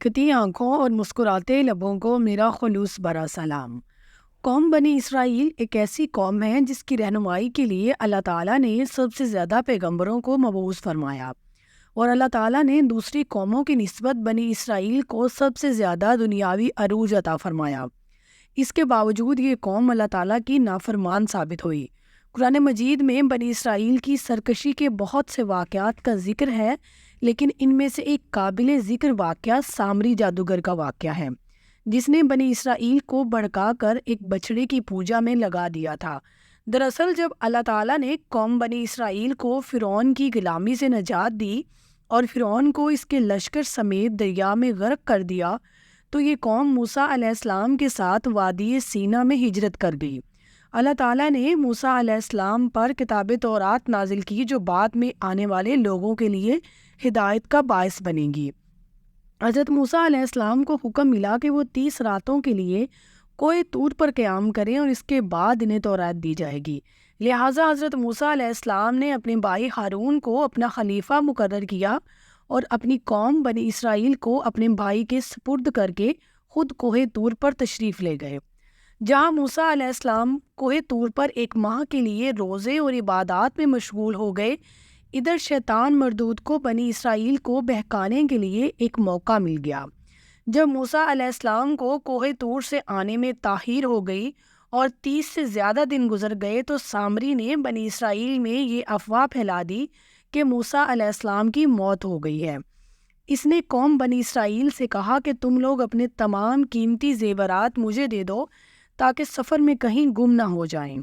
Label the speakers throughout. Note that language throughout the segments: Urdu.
Speaker 1: چمکتی آنکھوں اور مسکراتے لبوں کو میرا خلوص بھرا سلام۔ قوم بنی اسرائیل ایک ایسی قوم ہے جس کی رہنمائی کے لیے اللہ تعالیٰ نے سب سے زیادہ پیغمبروں کو مبعوث فرمایا، اور اللہ تعالیٰ نے دوسری قوموں کی نسبت بنی اسرائیل کو سب سے زیادہ دنیاوی عروج عطا فرمایا۔ اس کے باوجود یہ قوم اللہ تعالیٰ کی نافرمان ثابت ہوئی۔ قرآن مجید میں بنی اسرائیل کی سرکشی کے بہت سے واقعات کا ذکر ہے، لیکن ان میں سے ایک قابل ذکر واقعہ سامری جادوگر کا واقعہ ہے، جس نے بنی اسرائیل کو بھڑکا کر ایک بچڑے کی پوجا میں لگا دیا تھا۔ دراصل جب اللہ تعالیٰ نے قوم بنی اسرائیل کو فرعون کی غلامی سے نجات دی اور فرعون کو اس کے لشکر سمیت دریا میں غرق کر دیا، تو یہ قوم موسیٰ علیہ السلام کے ساتھ وادی سینا میں ہجرت کر گئی۔ اللہ تعالیٰ نے موسیٰ علیہ السلام پر کتاب تورات نازل کی، جو بعد میں آنے والے لوگوں کے لیے ہدایت کا باعث بنے گی۔ حضرت موسیٰ علیہ السلام کو حکم ملا کہ وہ 30 راتوں کے لیے کوہ طور پر قیام کریں اور اس کے بعد انہیں تورات دی جائے گی۔ لہٰذا حضرت موسیٰ علیہ السلام نے اپنے بھائی ہارون کو اپنا خلیفہ مقرر کیا اور اپنی قوم بنی اسرائیل کو اپنے بھائی کے سپرد کر کے خود کوہ طور پر تشریف لے گئے۔ جہاں موسیٰ علیہ السلام کوہ طور پر 1 ماہ کے لیے روزے اور عبادات میں مشغول ہو گئے، ادھر شیطان مردود کو بنی اسرائیل کو بہکانے کے لیے ایک موقع مل گیا۔ جب موسیٰ علیہ السلام کو کوہ طور سے آنے میں تاخیر ہو گئی اور 30 سے زیادہ دن گزر گئے، تو سامری نے بنی اسرائیل میں یہ افواہ پھیلا دی کہ موسیٰ علیہ السلام کی موت ہو گئی ہے۔ اس نے قوم بنی اسرائیل سے کہا کہ تم لوگ اپنے تمام قیمتی زیورات مجھے دے دو تاکہ سفر میں کہیں گم نہ ہو جائیں۔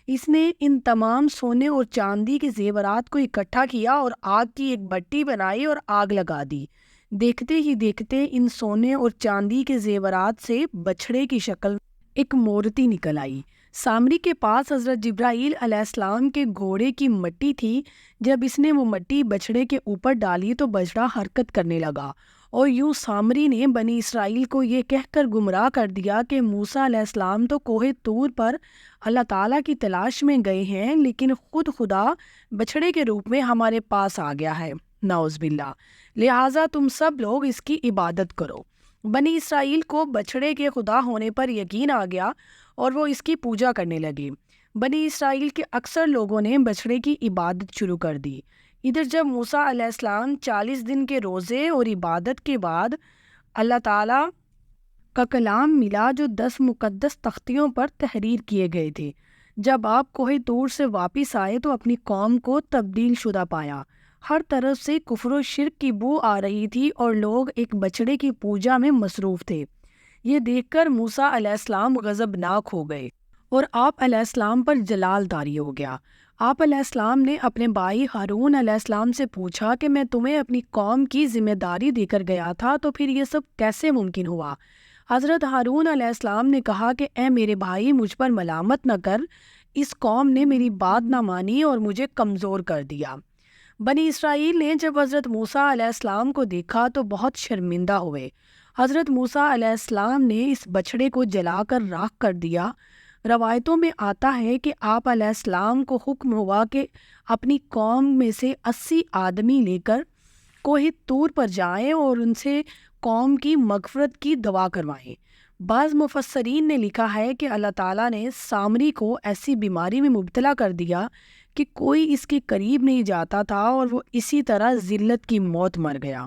Speaker 1: اس نے ان تمام سونے اور چاندی کے زیورات کو اکٹھا کیا اور آگ کی ایک بٹی بنائی اور آگ لگا دی۔ دیکھتے ہی دیکھتے ان سونے اور چاندی کے زیورات سے بچھڑے کی شکل ایک مورتی نکل آئی۔ سامری کے پاس حضرت جبرائیل علیہ السلام کے گھوڑے کی مٹی تھی۔ جب اس نے وہ مٹی بچھڑے کے اوپر ڈالی تو بچڑا حرکت کرنے لگا، اور یوں سامری نے بنی اسرائیل کو یہ کہہ کر گمراہ کر دیا کہ موسیٰ علیہ السلام تو کوہ طور پر اللہ تعالیٰ کی تلاش میں گئے ہیں، لیکن خود خدا بچھڑے کے روپ میں ہمارے پاس آ گیا ہے، نعوذ باللہ، لہٰذا تم سب لوگ اس کی عبادت کرو۔ بنی اسرائیل کو بچھڑے کے خدا ہونے پر یقین آ گیا اور وہ اس کی پوجا کرنے لگے۔ بنی اسرائیل کے اکثر لوگوں نے بچھڑے کی عبادت شروع کر دی۔ ادھر جب موسیٰ علیہ السلام 40 دن کے روزے اور عبادت کے بعد اللہ تعالیٰ کا کلام ملا، جو 10 مقدس تختیوں پر تحریر کیے گئے تھے، جب آپ کوہ طور سے واپس آئے تو اپنی قوم کو تبدیل شدہ پایا۔ ہر طرف سے کفر و شرک کی بو آ رہی تھی اور لوگ ایک بچڑے کی پوجا میں مصروف تھے۔ یہ دیکھ کر موسیٰ علیہ السلام غضبناک ہو گئے اور آپ علیہ السلام پر جلال طاری ہو گیا۔ آپ علیہ السلام نے اپنے بھائی ہارون علیہ السلام سے پوچھا کہ میں تمہیں اپنی قوم کی ذمہ داری دے کر گیا تھا، تو پھر یہ سب کیسے ممکن ہوا؟ حضرت ہارون علیہ السلام نے کہا کہ اے میرے بھائی، مجھ پر ملامت نہ کر، اس قوم نے میری بات نہ مانی اور مجھے کمزور کر دیا۔ بنی اسرائیل نے جب حضرت موسیٰ علیہ السلام کو دیکھا تو بہت شرمندہ ہوئے۔ حضرت موسیٰ علیہ السلام نے اس بچڑے کو جلا کر راکھ کر دیا۔ روایتوں میں آتا ہے کہ آپ علیہ السلام کو حکم ہوا کہ اپنی قوم میں سے 80 آدمی لے کر کوہ طور پر جائیں اور ان سے قوم کی مغفرت کی دعا کروائیں۔ بعض مفسرین نے لکھا ہے کہ اللہ تعالیٰ نے سامری کو ایسی بیماری میں مبتلا کر دیا کہ کوئی اس کے قریب نہیں جاتا تھا اور وہ اسی طرح ذلت کی موت مر گیا۔